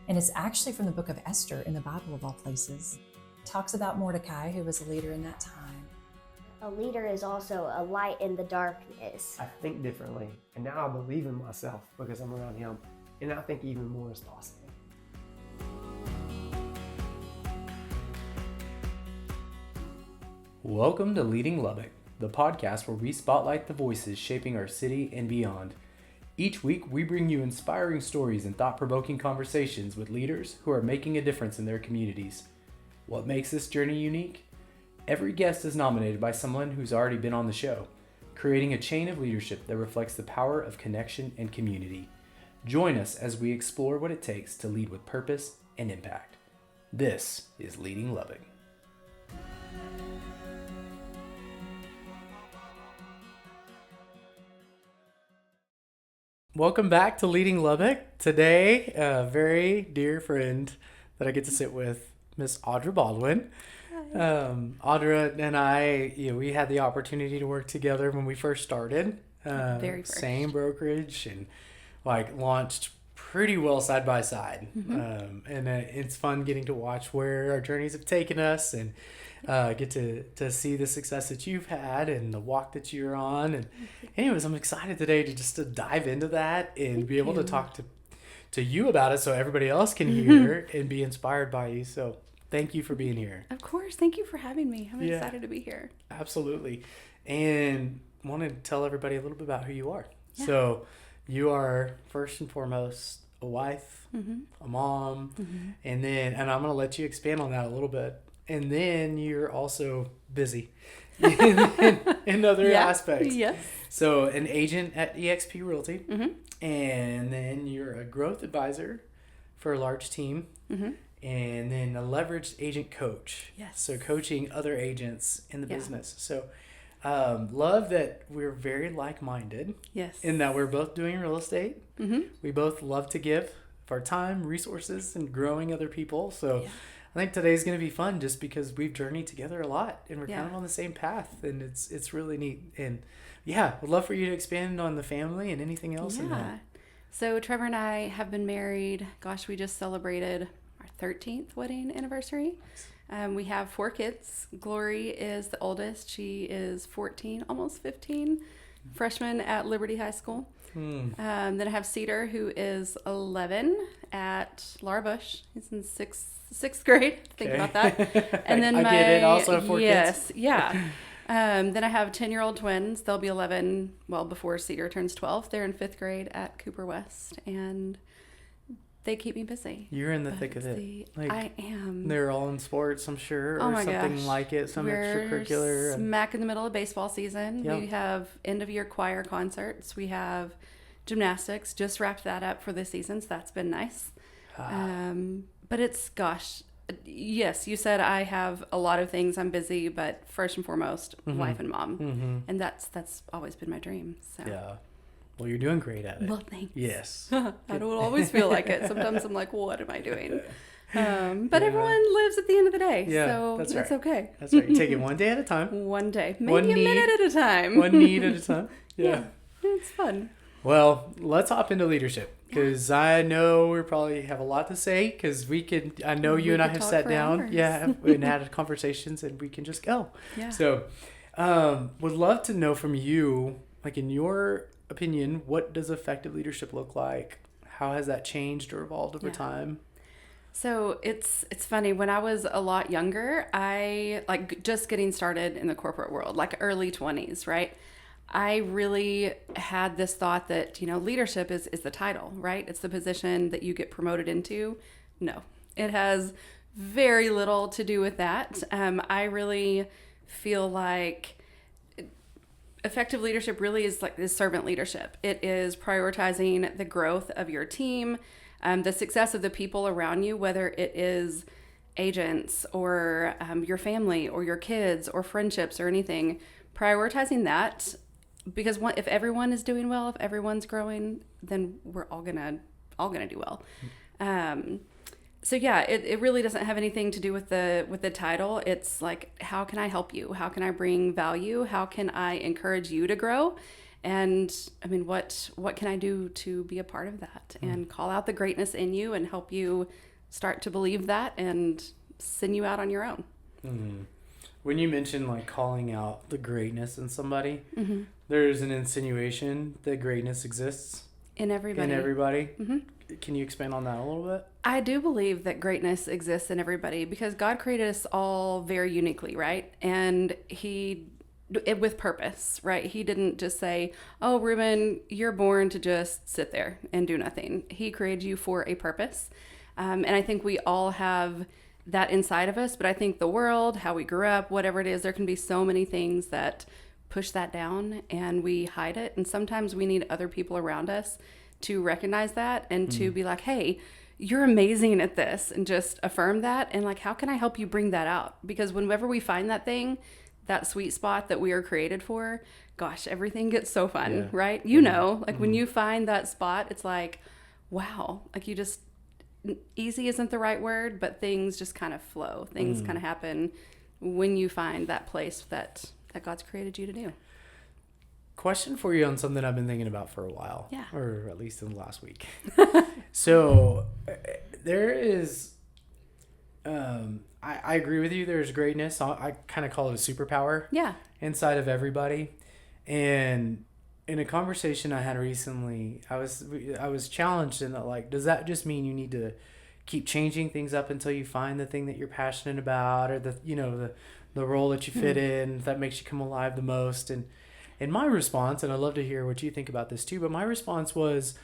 And it's actually from the book of Esther in the Bible of all places. It talks about Mordecai, who was a leader in that time. A leader is also a light in the darkness. I think differently, and now I believe in myself because I'm around him, and I think even more is possible. Welcome to Leading Lubbock, the podcast where we spotlight the voices shaping our city and beyond. Each week, we bring you inspiring stories and thought-provoking conversations with leaders who are making a difference in their communities. What makes this journey unique? Every guest is nominated by someone who's already been on the show, creating a chain of leadership that reflects the power of connection and community. Join us as we explore what it takes to lead with purpose and impact. This is Leading Lubbock. Welcome back to Leading Lubbock. Today, a very dear friend that I get to sit with, Miss Audra Baldwin. Audra and I, we had the opportunity to work together when we first started. Very first. Same brokerage and launched pretty well side by side. And it's fun getting to watch where our journeys have taken us and get to see the success that you've had and the walk that you're on. And anyways, I'm excited today to dive into that and be able to talk to you about it so everybody else can hear and be inspired by you. So thank you for being here. Of course. Thank you for having me. I'm excited to be here. Absolutely. And want to tell everybody a little bit about who you are. Yeah. So you are first and foremost a wife, a mom, and I'm going to let you expand on that a little bit. And then you're also busy in other aspects. Yes. So an agent at eXp Realty, and then you're a growth advisor for a large team, and then a leveraged agent coach. Yes. So coaching other agents in the business. So love that we're very like-minded. Yes. In that we're both doing real estate. We both love to give of our time, resources, and growing other people. So I think today's going to be fun just because we've journeyed together a lot and we're kind of on the same path, and it's really neat. And would love for you to expand on the family and anything else in that. So Trevor and I have been married. Gosh, we just celebrated our 13th wedding anniversary. We have 4 kids. Glory is the oldest. She is 14, almost 15, freshman at Liberty High School. Then I have Cedar, who is 11 at Laura Bush. He's in sixth grade. Think about that. And then I get it. Also 4 kids. Then I have 10-year-old twins. They'll be 11, before Cedar turns 12. They're in 5th grade at Cooper West, and they keep me busy. You're in the thick of it. I am. They're all in sports, I'm sure, or something like it, some extracurricular. Smack in the middle of baseball season. Yep. We have end-of-year choir concerts. We have gymnastics. Just wrapped that up for this season, so that's been nice. But it's, yes, you said I have a lot of things. I'm busy, but first and foremost, wife and mom. And that's always been my dream. So. Yeah. Well, you're doing great at it. Well, thanks. Yes. I don't always feel like it. Sometimes I'm like, what am I doing? But everyone lives at the end of the day. Yeah, so that's it's right. okay. That's right. You take it one day at a time. One day. Maybe a minute at a time. One need at a time. Yeah. It's fun. Well, let's hop into leadership because I know we probably have a lot to say because I know you and I have sat down. Hours. And had conversations and we can just go. Yeah. So would love to know from you, in your opinion, what does effective leadership look like? How has that changed or evolved over time? So it's funny. When I was a lot younger, I just getting started in the corporate world, early 20s, right? I really had this thought that, leadership is the title, right? It's the position that you get promoted into. No, it has very little to do with that. I really feel like effective leadership really is this servant leadership. It is prioritizing the growth of your team, the success of the people around you, whether it is agents or your family or your kids or friendships or anything, prioritizing that. Because if everyone is doing well, if everyone's growing, then we're all gonna do well. So it really doesn't have anything to do with the title. It's how can I help you? How can I bring value? How can I encourage you to grow? And I mean, what can I do to be a part of that and call out the greatness in you and help you start to believe that and send you out on your own? Mm-hmm. When you mention like calling out the greatness in somebody, there's an insinuation that greatness exists In everybody. Mm-hmm. Can you expand on that a little bit? I do believe that greatness exists in everybody because God created us all very uniquely, right? And with purpose, right? He didn't just say, oh, Reuben, you're born to just sit there and do nothing. He created you for a purpose. And I think we all have that inside of us, but I think the world, how we grew up, whatever it is, there can be so many things that push that down and we hide it. And sometimes we need other people around us to recognize that and to be like, hey, you're amazing at this, and just affirm that. And like, how can I help you bring that out? Because whenever we find that thing, that sweet spot that we are created for, gosh, everything gets so fun, right? You know, like when you find that spot, it's like, wow, like you just, easy isn't the right word, but things just kind of flow. Things kind of happen when you find that place that God's created you to do. Question for you on something I've been thinking about for a while. Yeah. Or at least in the last week. So there is, I agree with you. There's greatness. I kind of call it a superpower. Yeah. Inside of everybody. And in a conversation I had recently, I was challenged in that, like, does that just mean you need to keep changing things up until you find the thing that you're passionate about, or the role that you fit in that makes you come alive the most? And my response, and I'd love to hear what you think about this too, but my response was,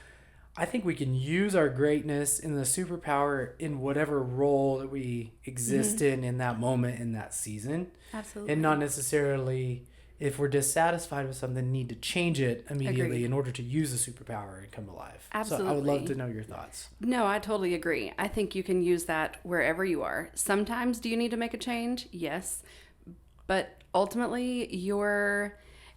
I think we can use our greatness in the superpower in whatever role that we exist in that moment, in that season. Absolutely. And not necessarily, if we're dissatisfied with something, need to change it immediately Agreed. in order to use the superpower and come alive. Absolutely. So I would love to know your thoughts. No, I totally agree. I think you can use that wherever you are. Sometimes do you need to make a change? Yes. But ultimately,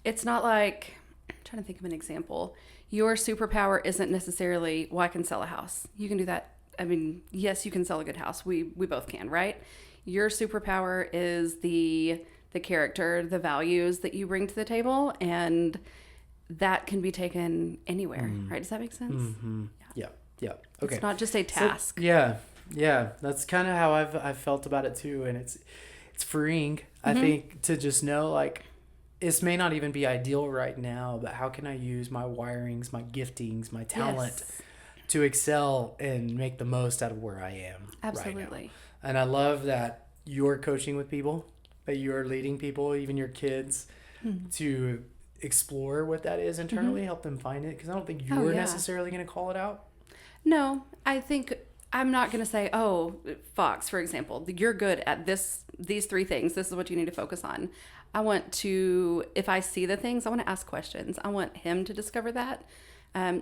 it's not like, I'm trying to think of an example. Your superpower isn't necessarily, well, I can sell a house. You can do that. I mean, yes, you can sell a good house. We both can, right? Your superpower is the character, the values that you bring to the table, and that can be taken anywhere, right? Does that make sense? Mm-hmm. Yeah. Okay. It's not just a task. So, yeah. That's kind of how I've felt about it too, and it's freeing. I think, to just know, like, this may not even be ideal right now, but how can I use my wirings, my giftings, my talent to excel and make the most out of where I am? Absolutely. Right now? And I love that you're coaching with people, that you're leading people, even your kids, to explore what that is internally, help them find it. Because I don't think you're necessarily going to call it out. No, I think I'm not going to say, oh, Fox, for example, you're good at these three things. This is what you need to focus on. I want to, if I see the things, I want to ask questions. I want him to discover that.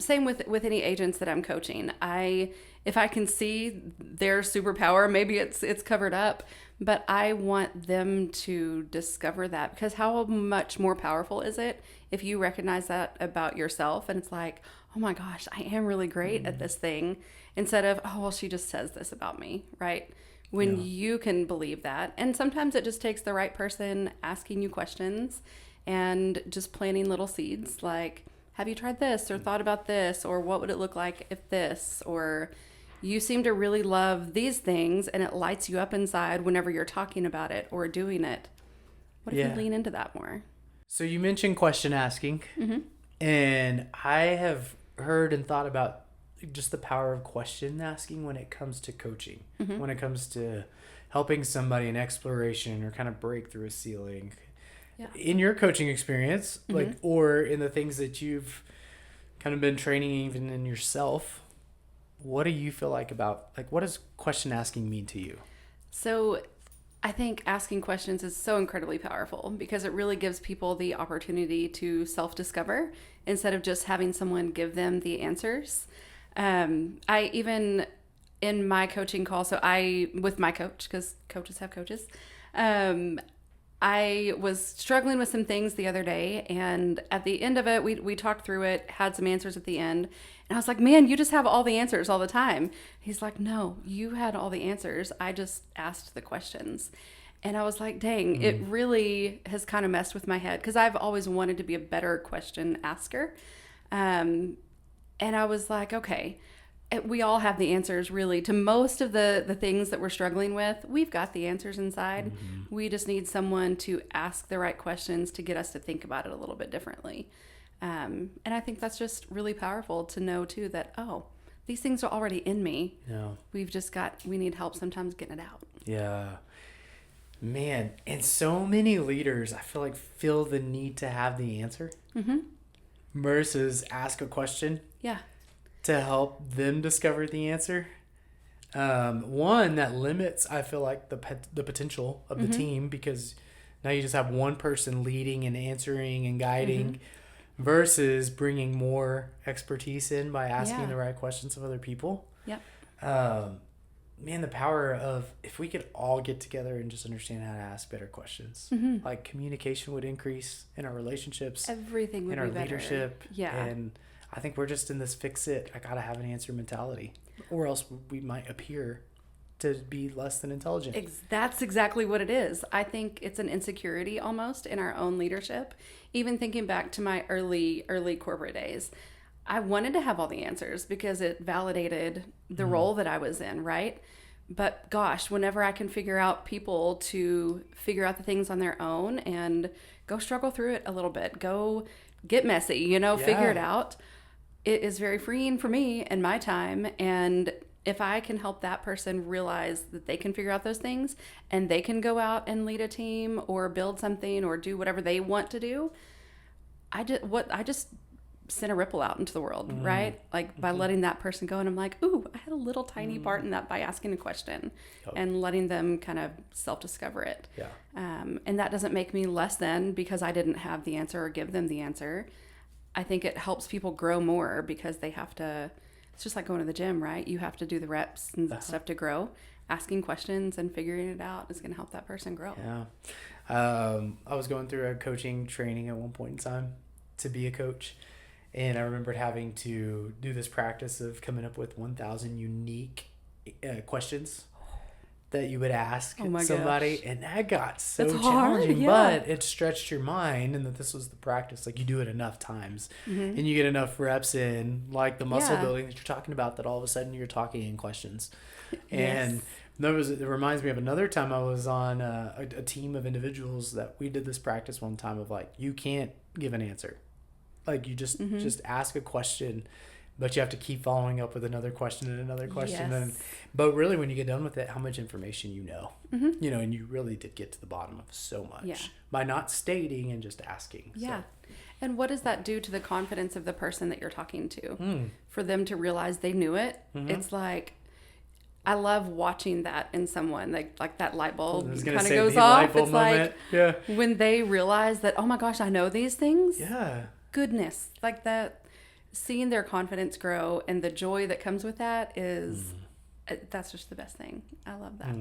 Same with any agents that I'm coaching. If I can see their superpower, maybe it's covered up, but I want them to discover that, because how much more powerful is it if you recognize that about yourself and it's like, oh my gosh, I am really great at this thing, instead of, oh, well, she just says this about me, right? When you can believe that. And sometimes it just takes the right person asking you questions and just planting little seeds like, have you tried this or thought about this, or what would it look like if this, or you seem to really love these things and it lights you up inside whenever you're talking about it or doing it. What if you lean into that more? So you mentioned question asking, and I have heard and thought about just the power of question asking when it comes to coaching, when it comes to helping somebody in exploration or kind of break through a ceiling. Yeah. In your coaching experience, like, or in the things that you've kind of been training even in yourself, what do you feel like about, like, what does question asking mean to you? So I think asking questions is so incredibly powerful because it really gives people the opportunity to self-discover instead of just having someone give them the answers. I even in my coaching call, with my coach, because coaches have coaches, I was struggling with some things the other day, and at the end of it, we talked through it, had some answers at the end, and I was like, man, you just have all the answers all the time. He's like, no, you had all the answers. I just asked the questions. And I was like, dang, it really has kind of messed with my head because I've always wanted to be a better question asker. And I was like, okay, we all have the answers really to most of the things that we're struggling with. We've got the answers inside. We just need someone to ask the right questions to get us to think about it a little bit differently. And I think that's just really powerful to know too that, oh, these things are already in me. Yeah. We need help sometimes getting it out. Yeah. Man, and so many leaders, I feel like, feel the need to have the answer versus ask a question Yeah. to help them discover the answer. One, that limits, I feel like, the potential of the team, because now you just have one person leading and answering and guiding versus bringing more expertise in by asking the right questions of other people. Yep. Man, the power of, if we could all get together and just understand how to ask better questions, like communication would increase in our relationships, Everything would in be our better. leadership. Yeah. And I think we're just in this fix it, I gotta have an answer mentality, or else we might appear to be less than intelligent. That's exactly what it is. I think it's an insecurity almost in our own leadership. Even thinking back to my early corporate days, I wanted to have all the answers because it validated the role that I was in, right? But gosh, whenever I can figure out people to figure out the things on their own and go struggle through it a little bit, go get messy, figure it out, it is very freeing for me and my time. And if I can help that person realize that they can figure out those things and they can go out and lead a team or build something or do whatever they want to do, I just sent a ripple out into the world, right? Like by letting that person go, and I'm like, ooh, I had a little tiny part in that by asking a question and letting them kind of self-discover it. Yeah. And that doesn't make me less than because I didn't have the answer or give them the answer. I think it helps people grow more because they have to, it's just like going to the gym, right? You have to do the reps and stuff to grow. Asking questions and figuring it out is going to help that person grow. Yeah. I was going through a coaching training at one point in time to be a coach. And I remembered having to do this practice of coming up with 1,000 unique questions that you would ask somebody. Gosh. And that got so it's challenging, hard, but it stretched your mind, and that this was the practice. Like, you do it enough times and you get enough reps in, like the muscle building that you're talking about, that all of a sudden you're talking in questions. And it reminds me of another time I was on a team of individuals that we did this practice one time of, like, you can't give an answer. Like, you just ask a question, but you have to keep following up with another question and another question. Yes. But really, when you get done with it, how much information you know, and you really did get to the bottom of so much by not stating and just asking. Yeah. So. And what does that do to the confidence of the person that you're talking to? For them to realize they knew it. It's like, I love watching that in someone, like that light bulb kind of goes off. It's like when they realize that, oh my gosh, I know these things. Yeah. Goodness, like that, seeing their confidence grow and the joy that comes with that is, that's just the best thing. I love that.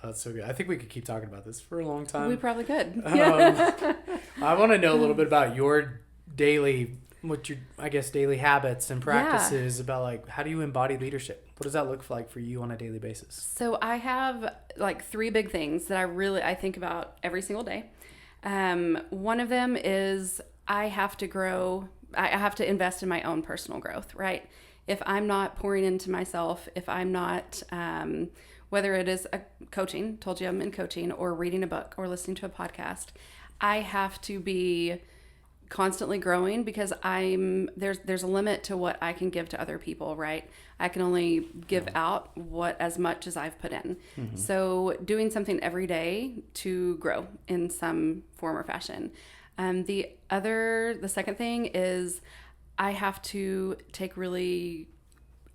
That's so good. I think we could keep talking about this for a long time. We probably could. I want to know a little bit about your daily habits and practices about, like, how do you embody leadership? What does that look like for you on a daily basis? So I have like 3 big things that I think about every single day. One of them is I have to grow. I have to invest in my own personal growth, right? If I'm not pouring into myself, if I'm not, whether it is coaching, told you I'm in coaching, or reading a book or listening to a podcast, I have to be constantly growing because there's a limit to what I can give to other people, right? I can only give out as much as I've put in. So doing something every day to grow in some form or fashion. The second thing is I have to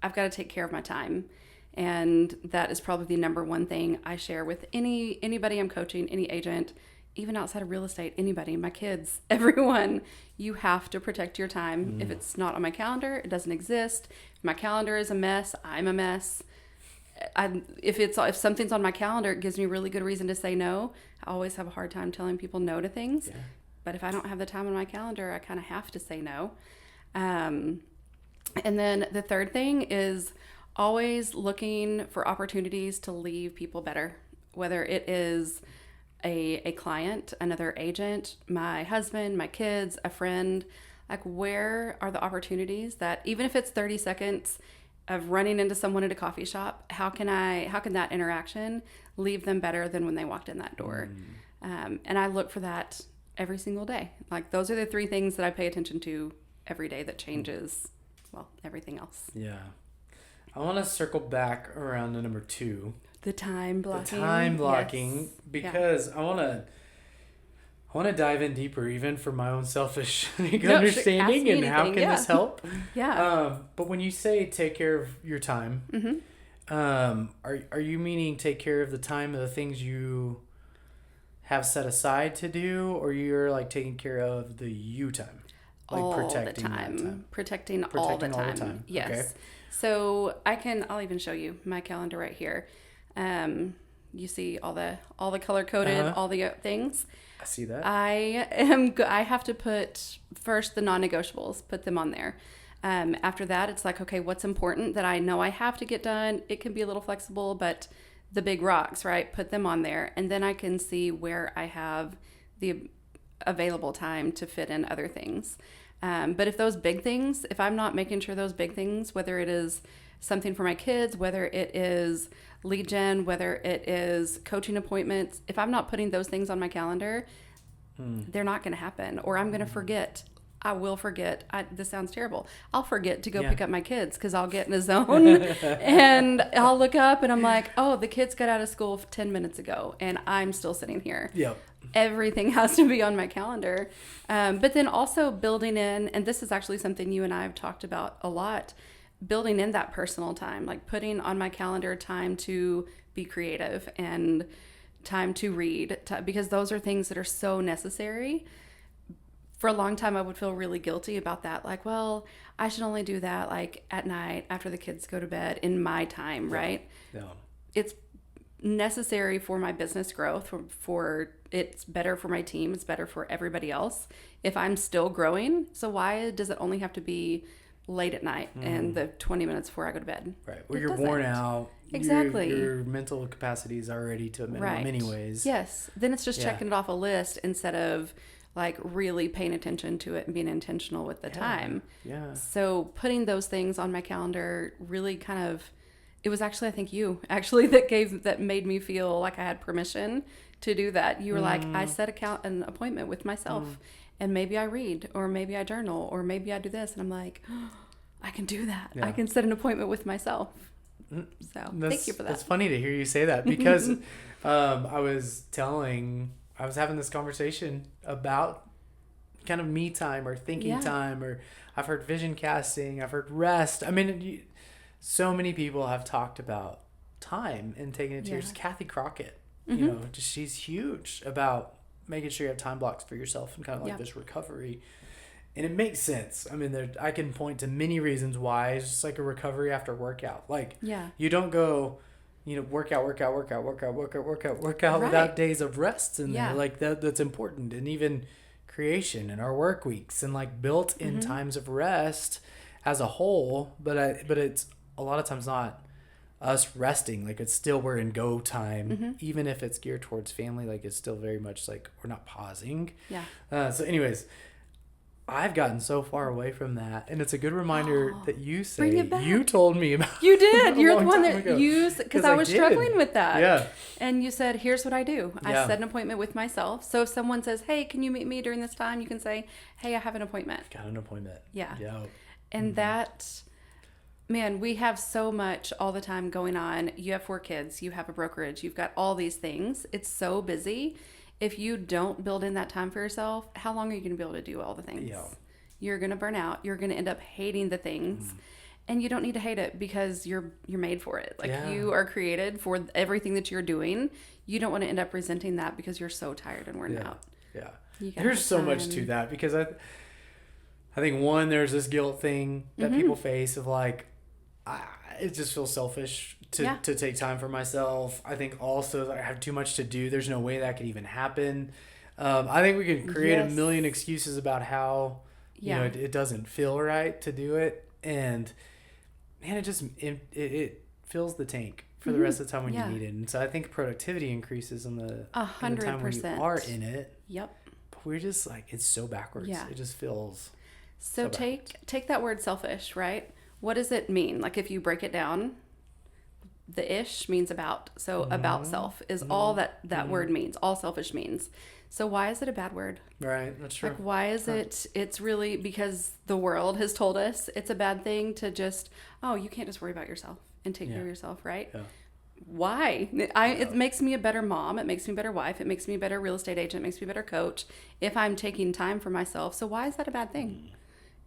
I've got to take care of my time. And that is probably the number one thing I share with anybody I'm coaching, any agent, even outside of real estate, anybody, my kids, everyone. You have to protect your time. If it's not on my calendar, it doesn't exist. If my calendar is a mess, I'm a mess. If something's on my calendar, it gives me really good reason to say no. I always have a hard time telling people no to things. Yeah. But if I don't have the time on my calendar, I kind of have to say no. And then the third thing is always looking for opportunities to leave people better, whether it is a client, another agent, my husband, my kids, a friend, like where are the opportunities that even if it's 30 seconds of running into someone at a coffee shop, how can that interaction leave them better than when they walked in that door? And I look for that every single day. Like those are the 3 things that I pay attention to every day that changes, well, everything else. Yeah. I want to circle back around to number 2. The time blocking. Yes. Because I want to dive in deeper, even for my own selfish understanding and how can this help. Yeah. But when you say take care of your time, are you meaning take care of the time of the things you have set aside to do, or you're like taking care of the you time, like all protecting the time. that time? Protecting all the time. Yes. Okay. So I'll even show you my calendar right here. You see all the color coded, all the things. I see that. I have to put first the non-negotiables, put them on there. After that, it's like, okay, what's important that I know I have to get done? It can be a little flexible, but the big rocks, right? Put them on there. And then I can see where I have the available time to fit in other things. But if those big things, if I'm not making sure those big things, whether it is something for my kids, whether it is lead gen, whether it is coaching appointments, if I'm not putting those things on my calendar, they're not going to happen, or I'm going to forget. I will forget. This sounds terrible. I'll forget to go pick up my kids because I'll get in a zone and I'll look up and I'm like, oh, the kids got out of school 10 minutes ago and I'm still sitting here. Yep. Everything has to be on my calendar. But then also building in, and this is actually something you and I have talked about a lot, building in that personal time, like putting on my calendar time to be creative and time to read, because those are things that are so necessary. For a long time, I would feel really guilty about that. Like, well, I should only do that like at night after the kids go to bed in my time, right? Yeah. It's necessary for my business growth, for it's better for my team, it's better for everybody else if I'm still growing. So why does it only have to be late at night and the 20 minutes before I go to bed? Right. Where you're worn out. Exactly. Your mental capacity is already to a minimum Right. anyways. Yes. Then it's just checking it off a list instead of like really paying attention to it and being intentional with the time. Yeah. So putting those things on my calendar really kind of, it was actually, I think you actually that made me feel like I had permission to do that. You were like, I set an appointment with myself and maybe I read, or maybe I journal, or maybe I do this. And I'm like, oh, I can do that. Yeah. I can set an appointment with myself. So thank you for that. It's funny to hear you say that because I was having this conversation about kind of me time or thinking time, or I've heard vision casting, I've heard rest. I mean, so many people have talked about time and taking it serious. Kathy Crockett, you know, she's huge about making sure you have time blocks for yourself and kind of like this recovery. And it makes sense. I mean, I can point to many reasons why. It's just like a recovery after workout. Like, you don't go, you know, workout Right. without days of rest in there. Like that's important. And even creation and our work weeks and like built in times of rest as a whole. But it's a lot of times not us resting. Like it's still, we're in go time, even if it's geared towards family. Like it's still very much like we're not pausing. So anyways, I've gotten so far away from that, and it's a good reminder that you say Bring it back. you told me about. You did. You're the long one time that ago. used, because I was struggling with that. Yeah. And you said, here's what I do. I Yeah. set an appointment with myself. So if someone says, hey, can you meet me during this time? You can say, hey, I have an appointment. Got an appointment. Yeah. Yeah. And that, man, we have so much all the time going on. You have 4 kids, you have a brokerage, you've got all these things. It's so busy. If you don't build in that time for yourself, how long are you going to be able to do all the things? Yeah. You're going to burn out. You're going to end up hating the things. And you don't need to hate it because you're made for it. Like you are created for everything that you're doing. You don't want to end up resenting that because you're so tired and worn out. Yeah. You gotta There's have so much time. to that because I think one, there's this guilt thing that people face of like, it just feels selfish to take time for myself. I think also that I have too much to do. There's no way that could even happen. I think we could create a million excuses about how, you know, it doesn't feel right to do it. And man, it fills the tank for the rest of the time when Yeah. you need it. And so I think productivity increase in the in the time when you 100%. are in it. Yep. But we're just like, it's so backwards. Yeah. It just feels So backwards. take that word selfish, right? What does it mean? Like if you break it down, the ish means about. So about self is all that word means. All selfish means. So why is it a bad word? Right. That's true. Like why is it? It's really because the world has told us it's a bad thing to just, oh, you can't just worry about yourself and take care of yourself, right? Yeah. Why? It makes me a better mom. It makes me a better wife. It makes me a better real estate agent. It makes me a better coach if I'm taking time for myself. So why is that a bad thing?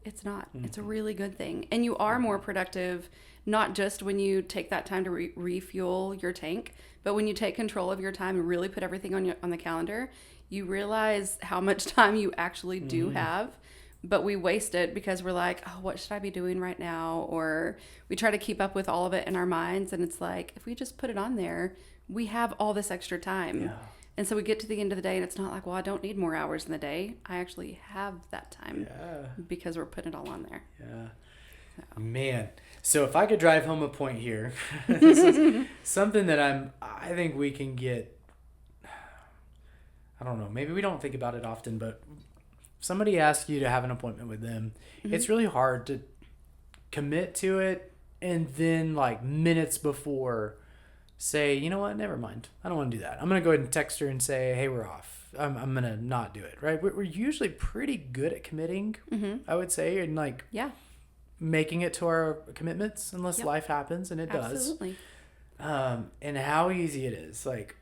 It's not. It's a really good thing. And you are more productive, not just when you take that time to refuel your tank, but when you take control of your time and really put everything on the calendar, you realize how much time you actually do have. But we waste it because we're like, oh, what should I be doing right now? Or we try to keep up with all of it in our minds. And it's like, if we just put it on there, we have all this extra time. Yeah. And so we get to the end of the day and it's not like, well, I don't need more hours in the day. I actually have that time because we're putting it all on there. Yeah. Man. So if I could drive home a point here, this is something that I think we can get, I don't know, maybe we don't think about it often, but if somebody asks you to have an appointment with them, it's really hard to commit to it and then like minutes before say, you know what, never mind. I don't want to do that. I'm going to go ahead and text her and say, hey, we're off. I'm going to not do it, right? We're usually pretty good at committing, I would say, and like making it to our commitments unless life happens, and it Absolutely. does. And how easy it is, like,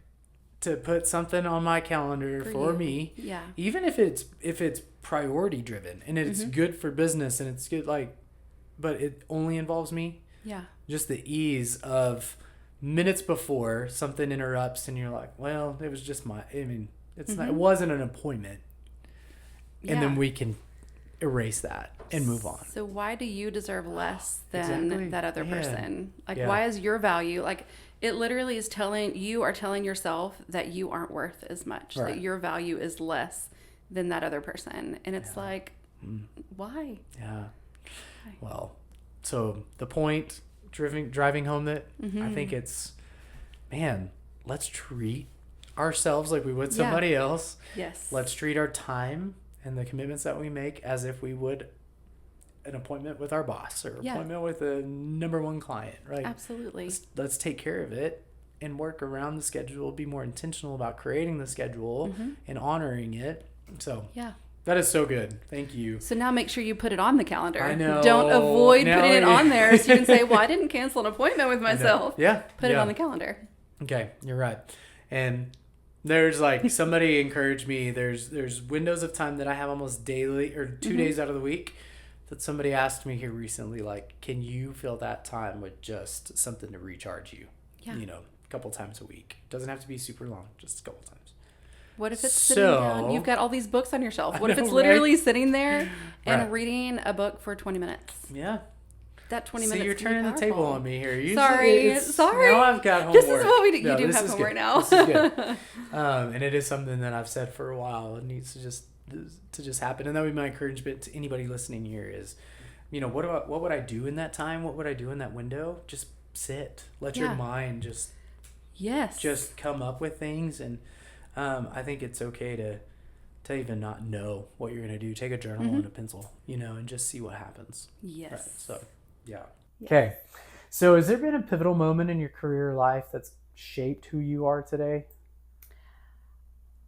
to put something on my calendar for you. me, Yeah. even if it's priority driven and it's good for business and it's good, like, but it only involves me. Yeah. Just the ease of minutes before something interrupts and you're like, well, it was just it's not, it wasn't an appointment, and then we can erase that and move on. So why do you deserve less than that other person? Like, Yeah. why is your value, like, it literally is telling yourself that you aren't worth as much, Right. that your value is less than that other person. And it's like, why? Yeah. Well, so the point, driving home, that I think it's, man, let's treat ourselves like we would somebody else. Yes. Let's treat our time and the commitments that we make as if we would an appointment with our boss or appointment with a number one client, right? Absolutely. Let's take care of it and work around the schedule, be more intentional about creating the schedule and honoring it. So that is so good. Thank you. So now make sure you put it on the calendar. I know. Don't avoid Now putting it on there so you can say, well, I didn't cancel an appointment with myself. Yeah. Put it on the calendar. Okay, you're right. And there's like, somebody encouraged me, there's windows of time that I have almost daily or 2 days out of the week that somebody asked me here recently, like, can you fill that time with just something to recharge you? Yeah. You know, a couple times a week. Doesn't have to be super long, just a couple times. What if it's sitting down? You've got all these books on your shelf. What if it's literally sitting there and reading a book for 20 minutes? Yeah. That 20 So minutes. you're turning the table on me here. Usually Sorry. Now I've got homework. This is what we do. No, You do this have is homework good. now. This is good. And it is something that I've said for a while. It needs to just happen. And that would be my encouragement to anybody listening here is, you know, what would I do in that time? What would I do in that window? Just sit. Let your mind just come up with things. And I think it's okay to even not know what you're going to do. Take a journal and a pencil, you know, and just see what happens. Yes. Right. So, yeah. Okay. So has there been a pivotal moment in your career life that's shaped who you are today?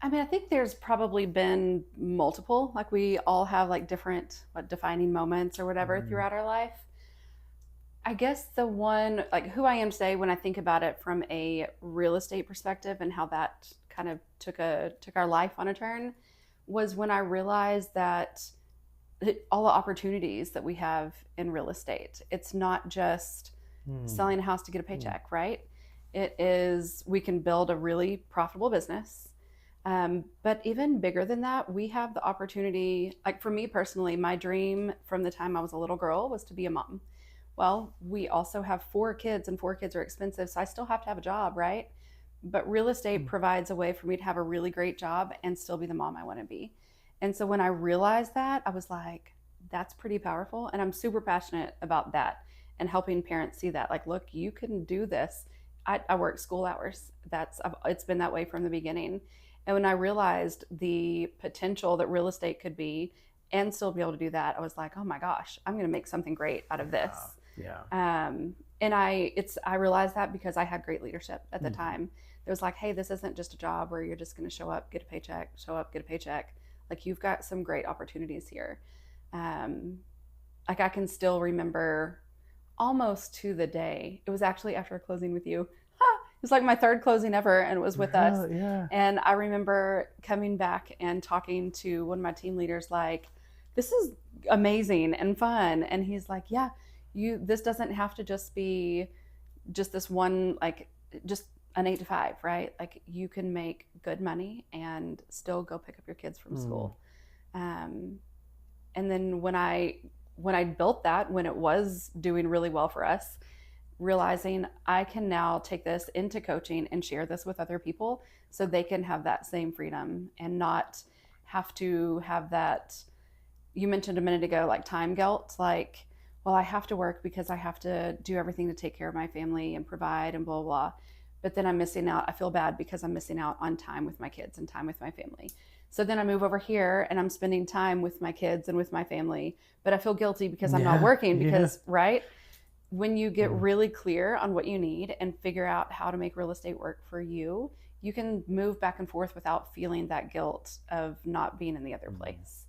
I mean, I think there's probably been multiple, like we all have like different defining moments or whatever throughout our life. I guess the one, like who I am today, when I think about it from a real estate perspective and how that kind of took our life on a turn, was when I realized that all the opportunities that we have in real estate, it's not just selling a house to get a paycheck, right? It is, we can build a really profitable business. But even bigger than that, we have the opportunity, like for me personally, my dream from the time I was a little girl was to be a mom. Well, we also have 4 kids and 4 kids are expensive. So I still have to have a job, right? But real estate provides a way for me to have a really great job and still be the mom I want to be. And so when I realized that, I was like, that's pretty powerful. And I'm super passionate about that. and helping parents see that, like, look, you can do this. I work school hours. It's been that way from the beginning. And when I realized the potential that real estate could be and still be able to do that, I was like, oh my gosh, I'm going to make something great out of this. Yeah. And I realized that because I had great leadership at the time. It was like, hey, this isn't just a job where you're just going to show up, get a paycheck, show up, get a paycheck. Like, you've got some great opportunities here. Like, I can still remember almost to the day. It was actually after a closing with you. It was like my third closing ever, and it was with us. Yeah. And I remember coming back and talking to one of my team leaders, like, this is amazing and fun. And he's like, yeah, this doesn't have to just be just this one, like, just an 8 to 5, right? Like, you can make good money and still go pick up your kids from school. And then when I built that, when it was doing really well for us, realizing I can now take this into coaching and share this with other people so they can have that same freedom and not have to have that. You mentioned a minute ago, like, time guilt, like, well, I have to work because I have to do everything to take care of my family and provide and blah, blah, blah. But then I'm missing out. I feel bad because I'm missing out on time with my kids and time with my family. So then I move over here and I'm spending time with my kids and with my family, but I feel guilty because I'm not working because, right? When you get really clear on what you need and figure out how to make real estate work for you, you can move back and forth without feeling that guilt of not being in the other place.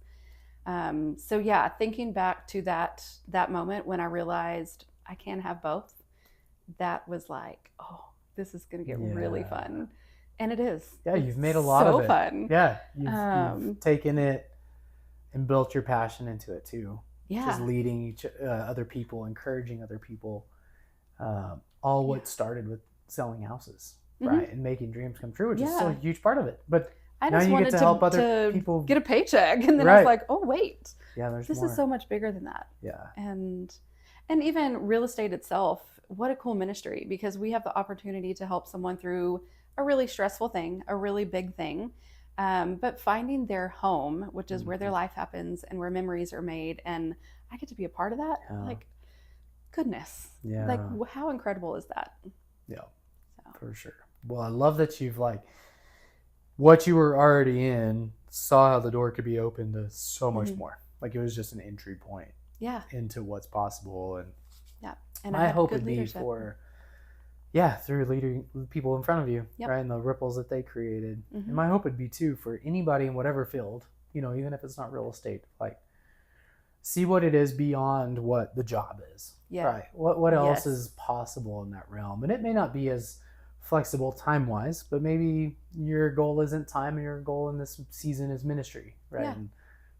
So yeah, thinking back to that moment when I realized I can have both, that was like, oh, this is going to get really fun. And it is. Yeah, you've made a lot of it. So fun. Yeah, you've taken it and built your passion into it too. Yeah. Just leading other people, encouraging other people. All what started with selling houses, right? And making dreams come true, which is still a huge part of it. But I now just you wanted get to help other people get a paycheck. And then I was like, oh, wait. Yeah, this more. Is so much bigger than that. Yeah. And even real estate itself, what a cool ministry, because we have the opportunity to help someone through a really stressful thing, a really big thing. But finding their home, which is where their life happens and where memories are made, and I get to be a part of that. Like, goodness. Yeah. Like, how incredible is that? Yeah, for sure. Well, I love that you've, like, what you were already in, saw how the door could be opened to so much more. Like, it was just an entry point into what's possible. And I my hope good would be leadership. through leading people in front of you, right? And the ripples that they created. And my hope would be too, for anybody in whatever field, you know, even if it's not real estate, like, see what it is beyond what the job is, right? What else is possible in that realm? And it may not be as flexible time-wise, but maybe your goal isn't time and your goal in this season is ministry, right? And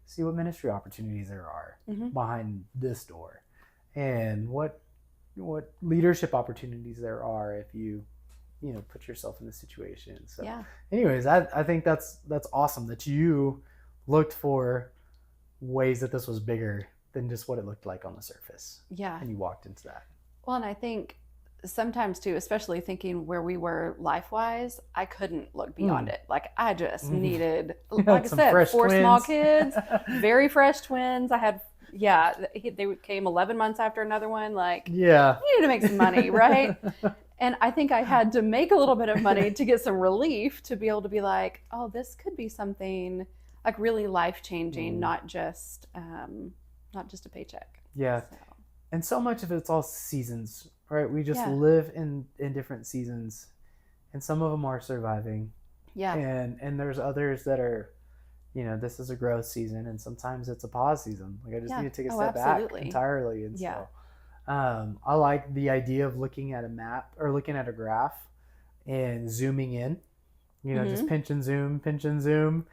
see what ministry opportunities there are behind this door, and what leadership opportunities there are if you put yourself in this situation. So anyways, I think that's awesome that you looked for ways that this was bigger than just what it looked like on the surface. Yeah. And you walked into that. Well, and I think sometimes too, especially thinking where we were life-wise, I couldn't look beyond it. Like, I just needed, like I said, 4 small kids, very fresh twins. I had, they came 11 months after another one. Like, you needed to make some money, right? And I think I had to make a little bit of money to get some relief to be able to be like, oh, this could be something like really life-changing, not just a paycheck. Yeah. So. And so much of it's all seasons, right? We just live in different seasons, and some of them are surviving. Yeah. And there's others that are, this is a growth season, and sometimes it's a pause season. Like, I just need to take a step back entirely. And so I like the idea of looking at a map or looking at a graph and zooming in, just pinch and zoom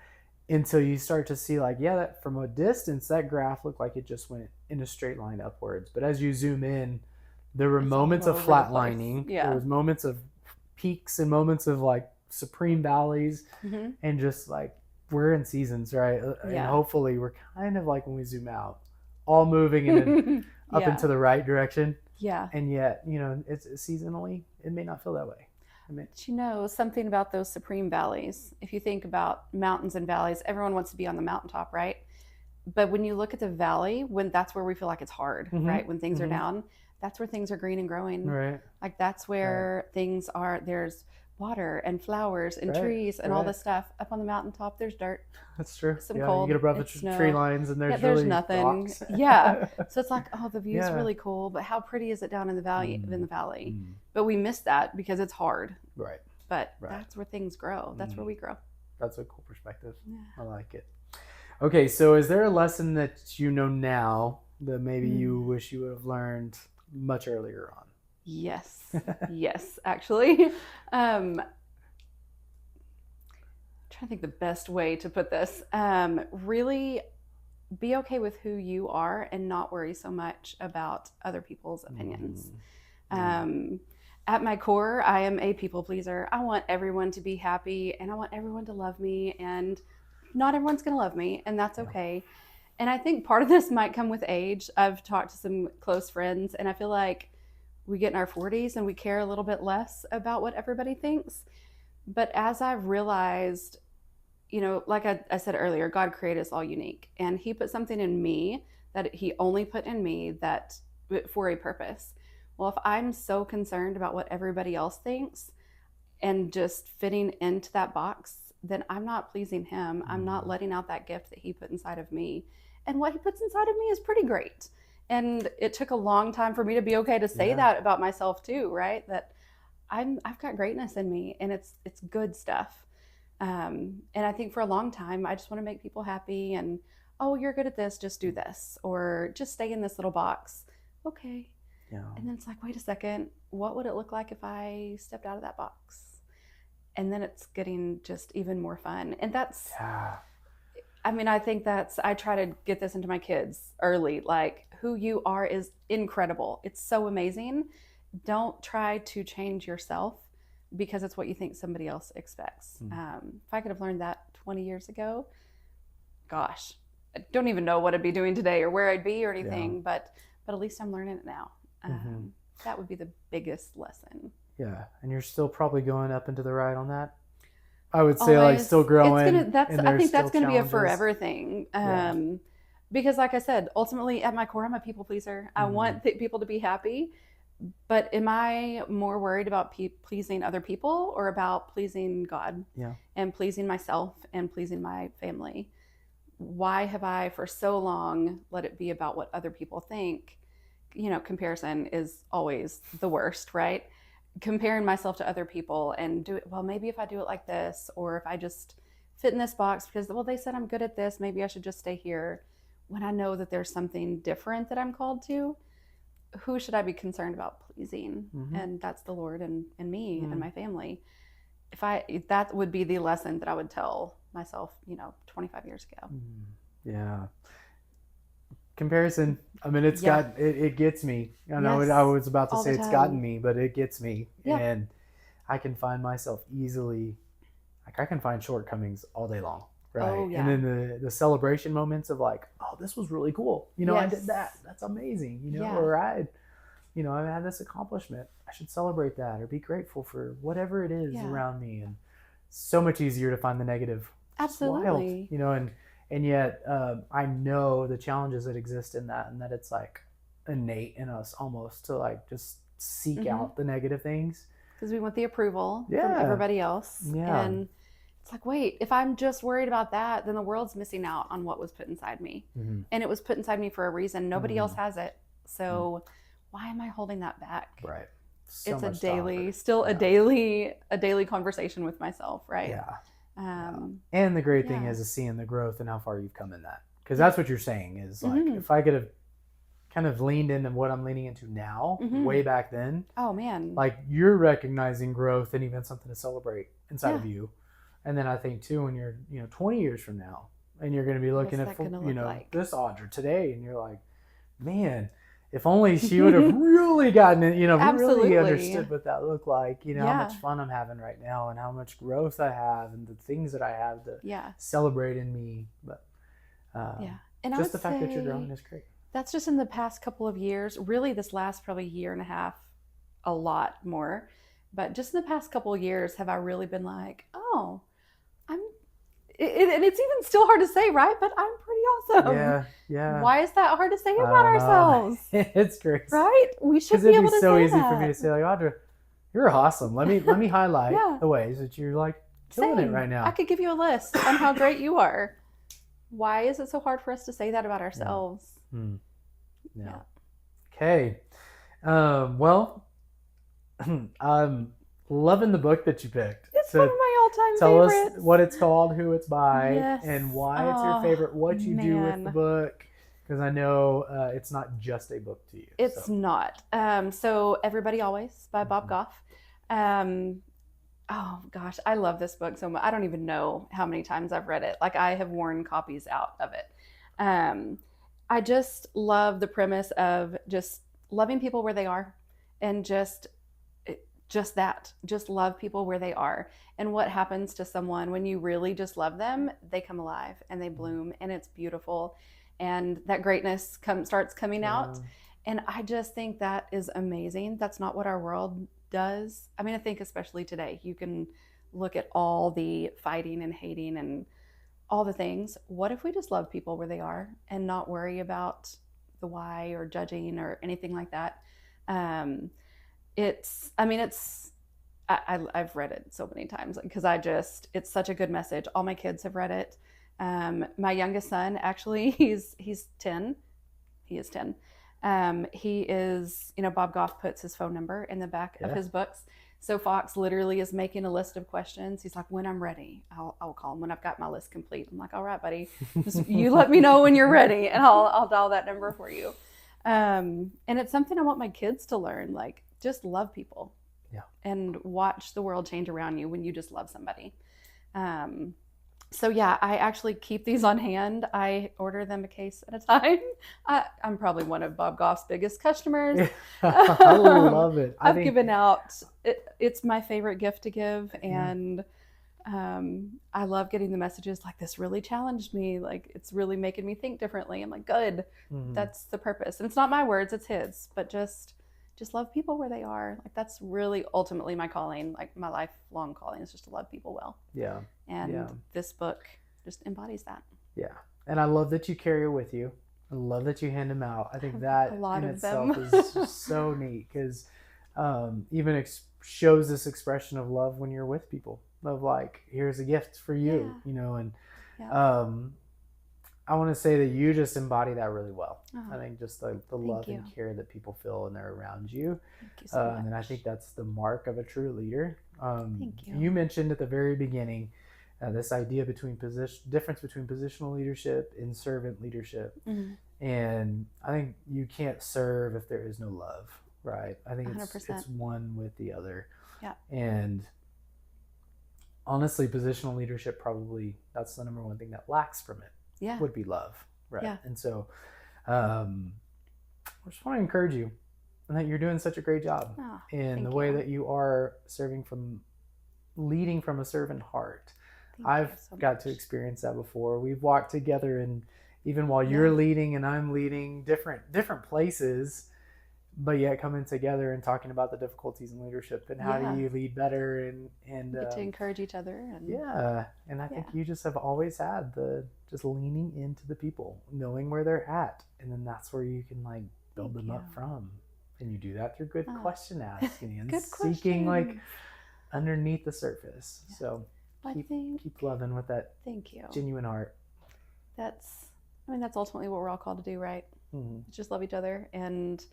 until you start to see, like, that from a distance, that graph looked like it just went in a straight line upwards. But as you zoom in, there were moments of flatlining. There was moments of peaks and moments of, like, supreme valleys, and just, like, we're in seasons, right? And hopefully we're kind of like when we zoom out, all moving in up into the right direction. Yeah. And yet, it's seasonally, it may not feel that way. But something about those supreme valleys, if you think about mountains and valleys, everyone wants to be on the mountaintop, right? But when you look at the valley, when that's where we feel like it's hard, right? When things are down, that's where things are green and growing. Right. Like that's where things are. There's water and flowers and trees and all this stuff. Up on the mountaintop, there's dirt. That's true. Some yeah, cold. You get above the It's snow. tree lines and there's there's really nothing. rocks. Yeah. So it's like, oh, the view's Yeah. really cool, but how pretty is it down in the valley? Mm. But we miss that because it's hard. Right. But Right. that's where things grow. That's where we grow. That's a cool perspective. Yeah. I like it. Okay, so is there a lesson that you know now that maybe you wish you would have learned much earlier on? Yes. Yes, actually. Trying to think the best way to put this. Really be okay with who you are and not worry so much about other people's opinions. At my core, I am a people pleaser. I want everyone to be happy and I want everyone to love me, and not everyone's going to love me, and that's okay. And I think part of this might come with age. I've talked to some close friends, and I feel like we get in our 40s and we care a little bit less about what everybody thinks. But as I've realized, you know, like I said earlier, God created us all unique, and he put something in me that he only put in me that for a purpose. Well, if I'm so concerned about what everybody else thinks and just fitting into that box, then I'm not pleasing him. I'm not letting out that gift that he put inside of me. And what he puts inside of me is pretty great. And it took a long time for me to be okay to say that about myself too, right? That I've got greatness in me, and it's good stuff. And I think for a long time, I just want to make people happy, and, oh, you're good at this, just do this, or just stay in this little box. Okay. Yeah. And then it's like, wait a second, what would it look like if I stepped out of that box? And then it's getting just even more fun. And that's, I mean, I think I try to get this into my kids early, like, who you are is incredible. It's so amazing. Don't try to change yourself because it's what you think somebody else expects. If I could have learned that 20 years ago, gosh, I don't even know what I'd be doing today or where I'd be or anything, but at least I'm learning it now. That would be the biggest lesson. Yeah, and you're still probably going up and to the right on that. I would say, like, still growing. I think that's going to be a forever thing. Because, like I said, ultimately at my core, I'm a people pleaser. I want people to be happy. But am I more worried about pleasing other people or about pleasing God and pleasing myself and pleasing my family? Why have I for so long let it be about what other people think? You know, comparison is always the worst, right? Comparing myself to other people and do it, well, maybe if I do it like this, or if I just fit in this box because, well, they said I'm good at this, maybe I should just stay here. When I know that there's something different that I'm called to, who should I be concerned about pleasing? And that's the Lord and me and my family. If that would be the lesson that I would tell myself, 25 years ago. Yeah. Comparison. I mean, it gets me. I know I was about to say it's gotten me, but it gets me. Yeah. And I can find myself easily, like, I can find shortcomings all day long. Right. Oh, yeah. And then the celebration moments of, like, oh, this was really cool. I did that. That's amazing. Or I had this accomplishment. I should celebrate that or be grateful for whatever it is around me. And so much easier to find the negative. Absolutely. It's wild, and yet I know the challenges that exist in that, and that it's like innate in us almost to, like, just seek out the negative things. Because we want the approval from everybody else. Yeah. And it's like, wait, if I'm just worried about that, then the world's missing out on what was put inside me. And it was put inside me for a reason. Nobody else has it. So why am I holding that back? Right. It's a daily conversation with myself, right? Yeah. And the great thing is seeing the growth and how far you've come in that. Because that's what you're saying is, like, if I could have kind of leaned into what I'm leaning into now, way back then. Oh, man. Like, you're recognizing growth and even something to celebrate inside of you. And then I think too, when you're 20 years from now, and you're going to be looking at this Audra today, and you're like, man, if only she would have really gotten it, really understood what that looked like, how much fun I'm having right now, and how much growth I have, and the things that I have to celebrate in me. But and just the fact that you're growing is great. That's just in the past couple of years. Really, this last probably year and a half, a lot more. But just in the past couple of years, have I really been like, oh, and it's even still hard to say, right? But I'm pretty awesome. Yeah. Why is that hard to say I about don't know. ourselves? It's great. Right? We should Because be it'd able be to so say easy that. for me to say, like, Audra, you're awesome. Let me highlight Yeah. the ways that you're like killing Same. it right now. I could give you a list on how great you are. Why is it so hard for us to say that about ourselves? Yeah. Okay. Well, I'm loving the book that you picked. It's So one of my all-time tell favorites. us what it's called, who it's by, Yes. and why it's your Oh, favorite, what you do with the man. book. Because I know it's not just a book to you. It's not. So Everybody Always by Bob Goff. Oh gosh, I love this book so much. I don't even know how many times I've read it. Like I have worn copies out of it. I just love the premise of just loving people where they are, and just love people where they are. And what happens to someone when you really just love them, they come alive and they bloom, and it's beautiful, and that greatness starts coming out. And I just think that is amazing. That's not what our world does. I mean, I think especially today, you can look at all the fighting and hating and all the things. What if we just love people where they are and not worry about the why or judging or anything like that? I've read it so many times because it's such a good message. All my kids have read it. My youngest son, actually, he's 10. He is 10. He is, Bob Goff puts his phone number in the back of his books. So Fox literally is making a list of questions. He's like, when I'm ready, I'll call him when I've got my list complete. I'm like, all right, buddy, you let me know when you're ready and I'll dial that number for you. And it's something I want my kids to learn, like just love people and watch the world change around you when you just love somebody. So yeah, I actually keep these on hand. I order them a case at a time. I'm probably one of Bob Goff's biggest customers. I love it. I've given out, it's my favorite gift to give. And I love getting the messages like, this really challenged me. Like, it's really making me think differently. I'm like, good. That's the purpose. And it's not my words, it's his, but just love people where they are. Like, that's really ultimately my calling, like my lifelong calling is just to love people well. Yeah. And this book just embodies that. Yeah. And I love that you carry it with you. I love that you hand them out. I think that a lot in of itself them. is just so neat because even shows this expression of love when you're with people, of like, here's a gift for you, and I want to say that you just embody that really well. I think just the love and care that people feel when they're around you. Thank you so much. And I think that's the mark of a true leader. Thank you. You mentioned at the very beginning this idea difference between positional leadership and servant leadership. And I think you can't serve if there is no love, right? I think it's one with the other. Yeah. And honestly, positional leadership, probably that's the number one thing that lacks from it. Would be love, right? Yeah. And so I just want to encourage you that you're doing such a great job in the way that you are leading from a servant heart. I've got to experience that before. We've walked together, and even while you're leading and I'm leading different places, but yet coming together and talking about the difficulties in leadership and how do you lead better and get to encourage each other. And I think you just have always had the just leaning into the people, knowing where they're at, and then that's where you can like build them up from. And you do that through good question asking and seeking like underneath the surface. So keep loving with that genuine heart. That's ultimately what we're all called to do, right? Just love each other, and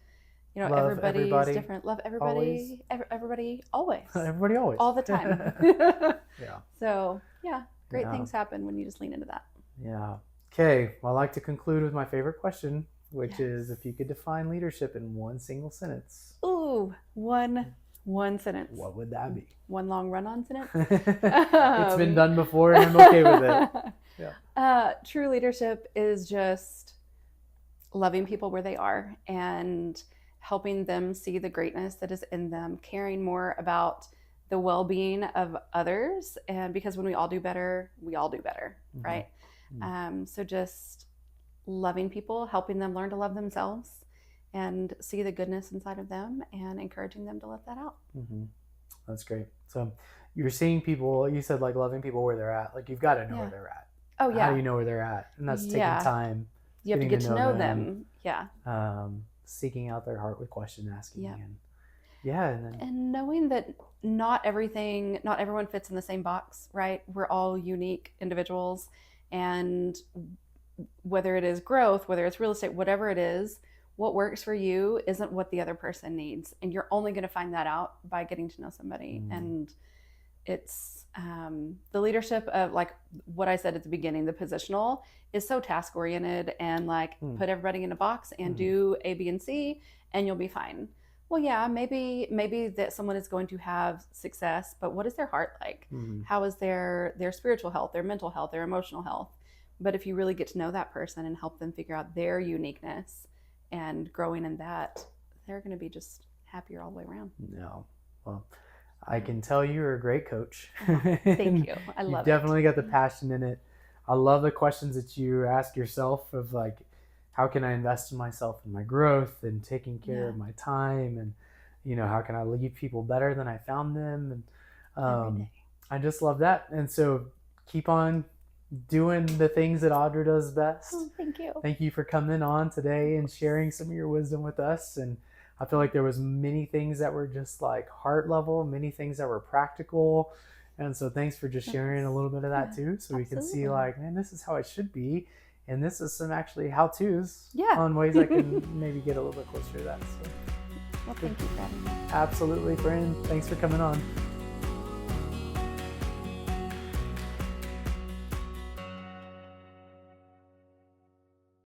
love everybody everybody, is different. Love everybody, always. Everybody always. Everybody always. All the time. So great things happen when you just lean into that. Yeah. Okay. Well, I like to conclude with my favorite question, which is if you could define leadership in one single sentence. Ooh, one sentence. What would that be? One long run-on sentence. It's been done before, and I'm okay with it. True leadership is just loving people where they are and helping them see the greatness that is in them, caring more about the well-being of others, and because when we all do better, right? So just loving people, helping them learn to love themselves and see the goodness inside of them, and encouraging them to let that out. That's great. So you're seeing people, you said like loving people where they're at. Like you've got to know Yeah. where they're at. Oh How yeah. do you know where they're at? And that's taking Yeah. time. You have to getting get to know them. Yeah. Seeking out their heart with question asking. Yeah. And then And knowing that not everyone fits in the same box, right? We're all unique individuals. And whether it is growth, whether it's real estate, whatever it is, what works for you isn't what the other person needs. And you're only going to find that out by getting to know somebody. And it's the leadership of like what I said at the beginning, the positional is so task oriented and like put everybody in a box and do A, B, and C, and you'll be fine. Well, yeah, maybe that someone is going to have success, but what is their heart like? How is their spiritual health, their mental health, their emotional health? But if you really get to know that person and help them figure out their uniqueness and growing in that, they're going to be just happier all the way around. No. Well, I can tell you're a great coach. Thank you. I love You've definitely got the passion in it. I love the questions that you ask yourself of like, how can I invest in myself and my growth and taking care of my time? And, you know, how can I leave people better than I found them? And I just love that. And so keep on doing the things that Audra does best. Oh, thank you. Thank you for coming on today and sharing some of your wisdom with us. And I feel like there was many things that were just like heart level, many things that were practical. And so thanks for just sharing a little bit of that too. So we can see like, man, this is how it should be. And this is some actually how-tos on ways I can maybe get a little bit closer to that. So, well, thank you for having me. Absolutely, friend. Thanks for coming on.